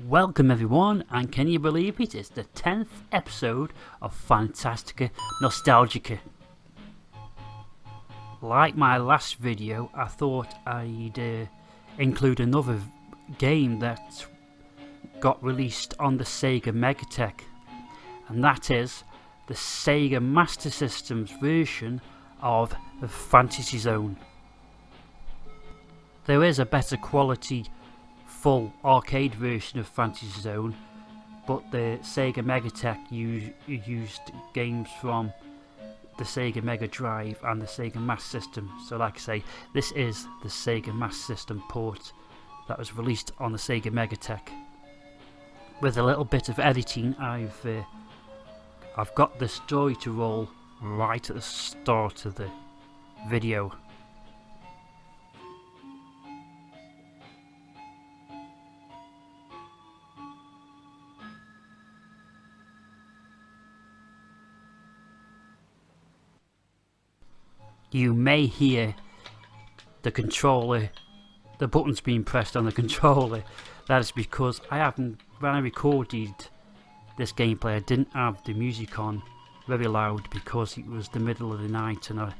Welcome everyone, and can you believe it? It's the 10th episode of Fantastica Nostalgica. Like my last video, I thought I'd include another game that got released on the Sega Megatech, and that is the Sega Master System's version of the Fantasy Zone. There is a better quality full arcade version of Fantasy Zone, but the Sega Megatech used games from the Sega Mega Drive and the Sega Master System. So like I say, this is the Sega Master System port that was released on the Sega Megatech. With a little bit of editing, I've got the story to roll right at the start of the video. You may hear the controller, the buttons being pressed on the controller. That is because when I recorded this gameplay, I didn't have the music on very loud because it was the middle of the night and I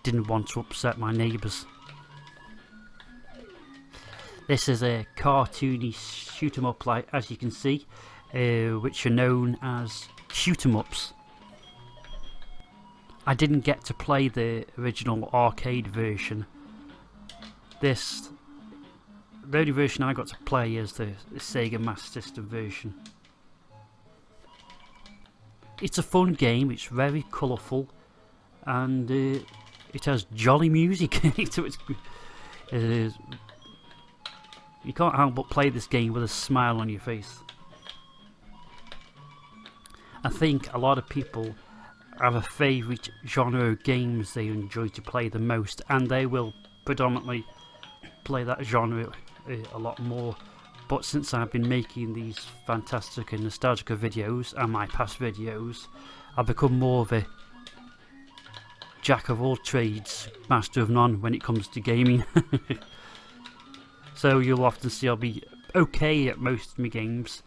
didn't want to upset my neighbours. This is a cartoony shoot 'em up, like as you can see, which are known as shoot 'em ups. I didn't get to play the original arcade version. The only version I got to play is the Sega Master System version. It's a fun game, it's very colourful, and it has jolly music in it. You can't help but play this game with a smile on your face. I think a lot of people have a favourite genre of games they enjoy to play the most, and they will predominantly play that genre a lot more. But since I've been making these Fantastic and Nostalgica videos and my past videos, I've become more of a jack of all trades, master of none when it comes to gaming. So you'll often see I'll be okay at most of my games,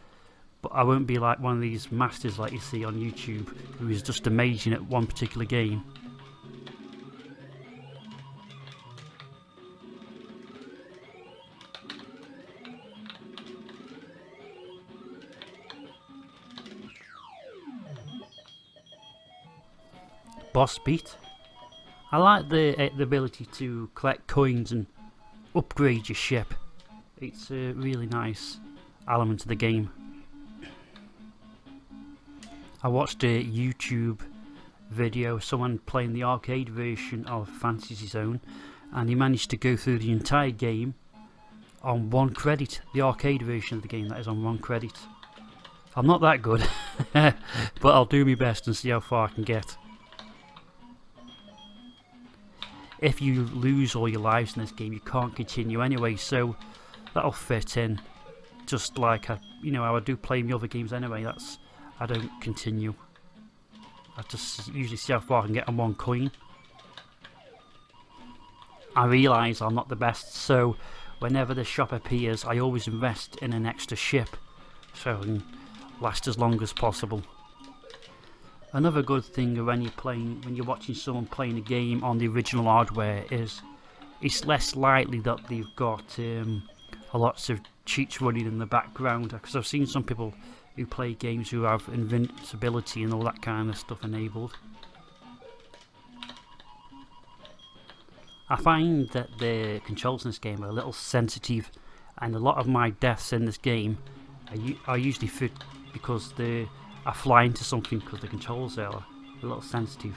but I won't be like one of these masters like you see on YouTube who is just amazing at one particular game. Boss beat. I like the ability to collect coins and upgrade your ship. It's a really nice element of the game. I watched a YouTube video of someone playing the arcade version of Fantasy Zone, and he managed to go through the entire game on 1 credit. The arcade version of the game, that is, on 1 credit. I'm not that good, but I'll do my best and see how far I can get. If you lose all your lives in this game, you can't continue anyway, so that'll fit in. Just like how I do play my other games anyway. I don't continue. I just usually see how far I can get on 1 coin. I realise I'm not the best, so whenever the shop appears, I always invest in an extra ship so I can last as long as possible. Another good thing when you're watching someone playing a game on the original hardware is it's less likely that they've got lots of cheats running in the background, because I've seen some people who play games who have invincibility and all that kind of stuff enabled. I find that the controls in this game are a little sensitive, and a lot of my deaths in this game are usually because I fly into something because the controls are a little sensitive.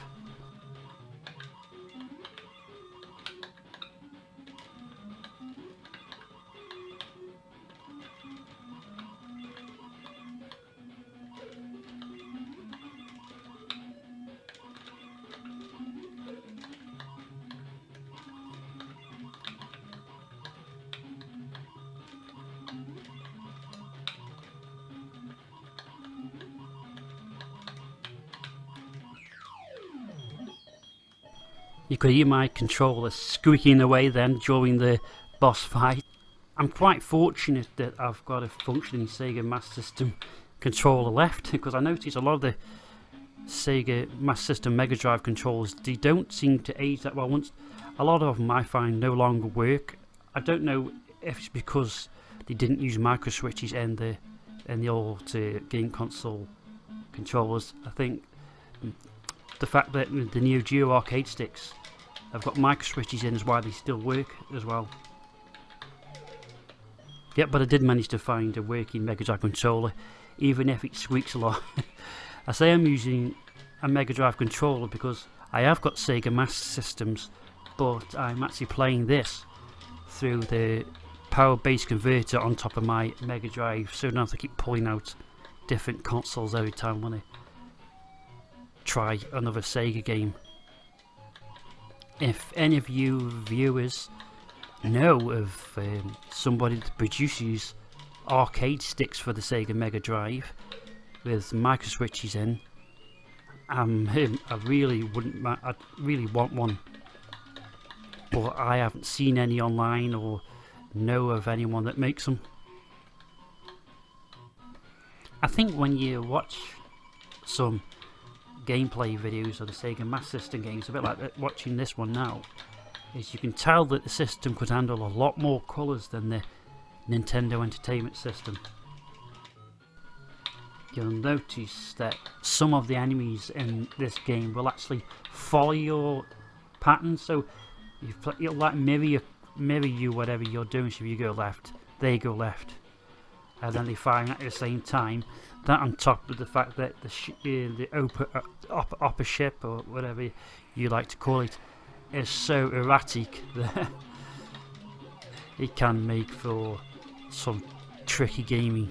You could hear my controller squeaking away then during the boss fight. I'm quite fortunate that I've got a functioning Sega Master System controller left, because I noticed a lot of the Sega Master System Mega Drive controllers, they don't seem to age that well. Once a lot of them I find no longer work. I don't know if it's because they didn't use micro switches in the old game console controllers. I think the fact that the Neo Geo arcade sticks have got micro switches in is why they still work as well. Yep, but I did manage to find a working Mega Drive controller, even if it squeaks a lot. I say I'm using a Mega Drive controller because I have got Sega Master Systems, but I'm actually playing this through the power base converter on top of my Mega Drive, so I don't have to keep pulling out different consoles every time when I try another Sega game. If any of you viewers know of somebody that produces arcade sticks for the Sega Mega Drive with micro switches in, I really I'd really want one, but I haven't seen any online or know of anyone that makes them. I think when you watch some gameplay videos of the Sega Master System games, a bit like watching this one now, is you can tell that the system could handle a lot more colours than the Nintendo Entertainment System. You'll notice that some of the enemies in this game will actually follow your pattern, so it'll like mirror you whatever you're doing. So if you go left, they go left, and then they fire at the same time. That on top of the fact that the upper ship, or whatever you like to call it, is so erratic that it can make for some tricky gaming.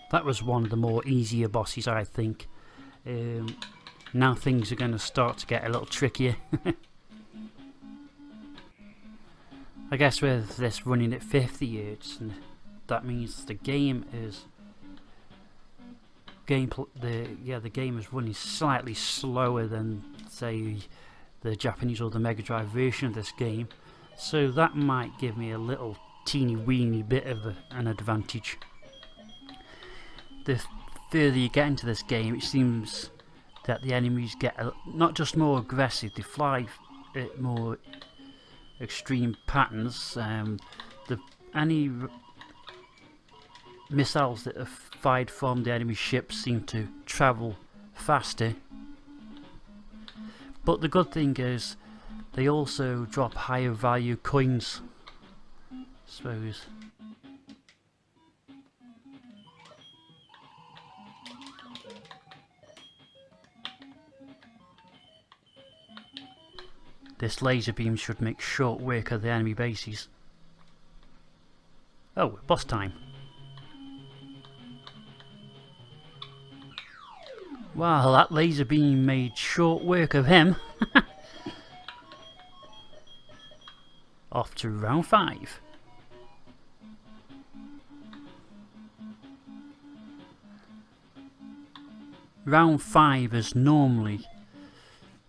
That was one of the more easier bosses, I think. Now things are going to start to get a little trickier. I guess with this running at 50 Hz, that means the game is the game is running slightly slower than, say, the Japanese or the Mega Drive version of this game. So that might give me a little teeny weeny bit of an advantage. The further you get into this game, it seems that the enemies get not just more aggressive, they fly at more extreme patterns. Any missiles that are fired from the enemy ships seem to travel faster. But the good thing is, they also drop higher value coins, I suppose. This laser beam should make short work of the enemy bases. Oh, boss time. Wow, that laser beam made short work of him. Off to round 5. Round 5 is normally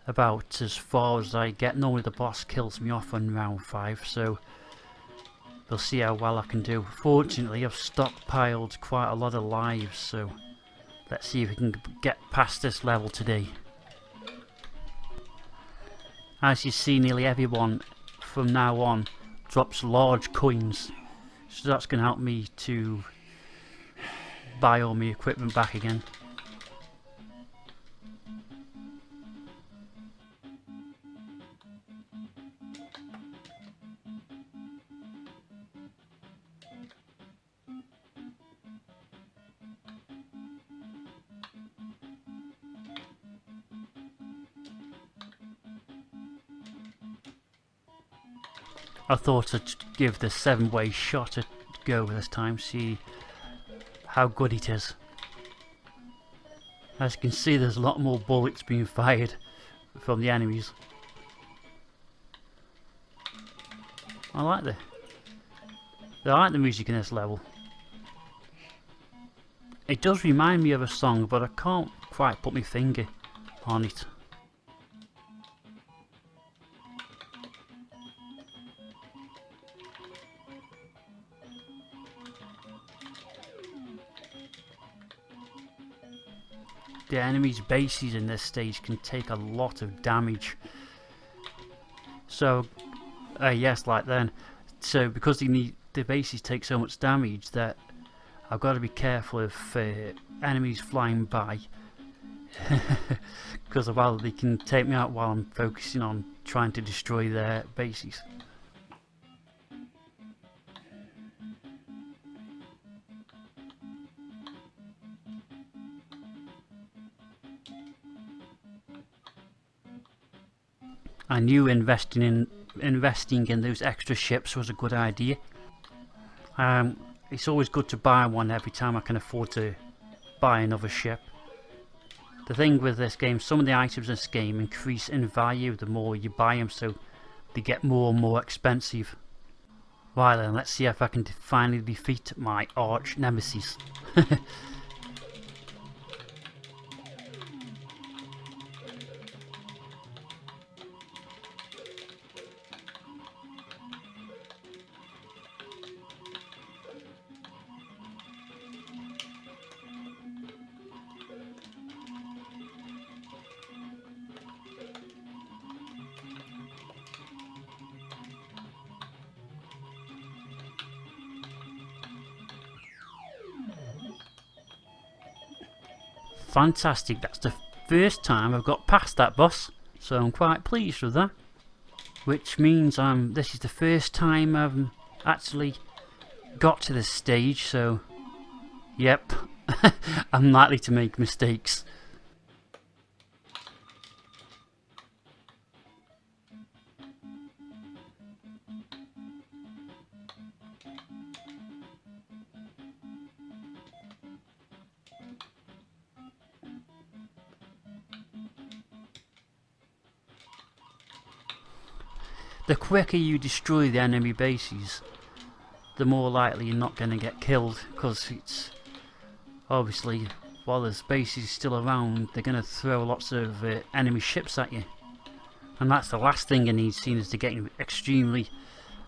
about as far as I get. Normally the boss kills me off on round 5, so we'll see how well I can do. Fortunately, I've stockpiled quite a lot of lives, so let's see if we can get past this level today. As you see, nearly everyone from now on drops large coins, so that's going to help me to buy all my equipment back again. I thought I'd give the 7-way shot a go this time, see how good it is. As you can see, there's a lot more bullets being fired from the enemies. I like the music in this level. It does remind me of a song, but I can't quite put my finger on it. The enemies' bases in this stage can take a lot of damage. So, yes, like then. So, because the bases take so much damage, that I've got to be careful of enemies flying by. Because otherwise they can take me out while I'm focusing on trying to destroy their bases. I knew investing in those extra ships was a good idea. It's always good to buy one every time I can afford to buy another ship. The thing with this game, some of the items in this game increase in value the more you buy them, so they get more and more expensive. Right then, let's see if I can finally defeat my arch nemesis. Fantastic, that's the first time I've got past that boss, so I'm quite pleased with that. Which means this is the first time I've actually got to this stage, so yep, I'm likely to make mistakes. The quicker you destroy the enemy bases, the more likely you're not going to get killed, because it's obviously, while there's bases still around, they're going to throw lots of enemy ships at you. And that's the last thing you need, seeing as they're getting extremely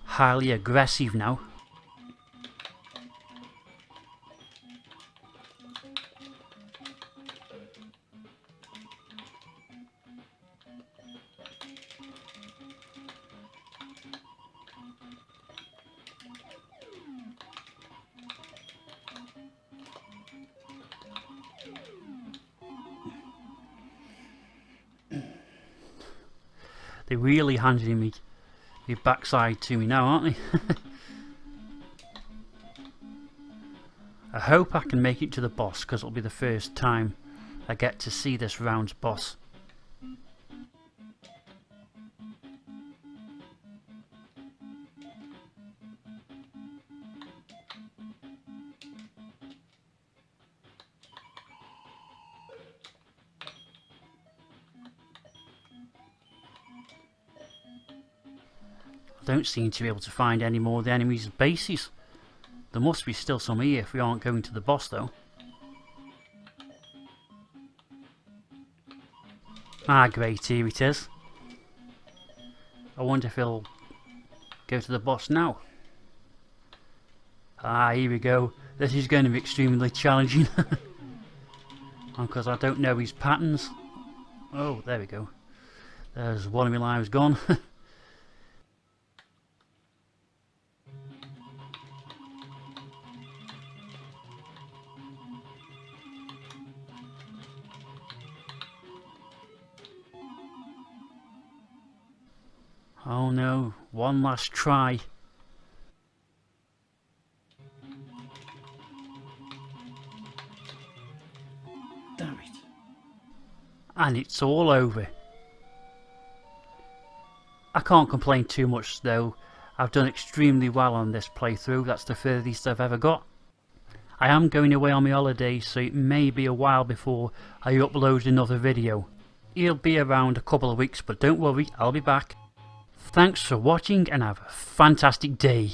highly aggressive now. They're really handing me the backside to me now, aren't they? I hope I can make it to the boss, because it'll be the first time I get to see this round's boss. I don't seem to be able to find any more of the enemy's bases. There must be still some here if we aren't going to the boss though. Ah great, here it is. I wonder if he'll go to the boss now. Ah, here we go. This is going to be extremely challenging. Because I don't know his patterns. Oh, there we go. There's one of my lives gone. Oh no, one last try. Damn it. And it's all over. I can't complain too much though. I've done extremely well on this playthrough. That's the furthest I've ever got. I am going away on my holiday, so it may be a while before I upload another video. It'll be around a couple of weeks, but don't worry, I'll be back. Thanks for watching and have a fantastic day.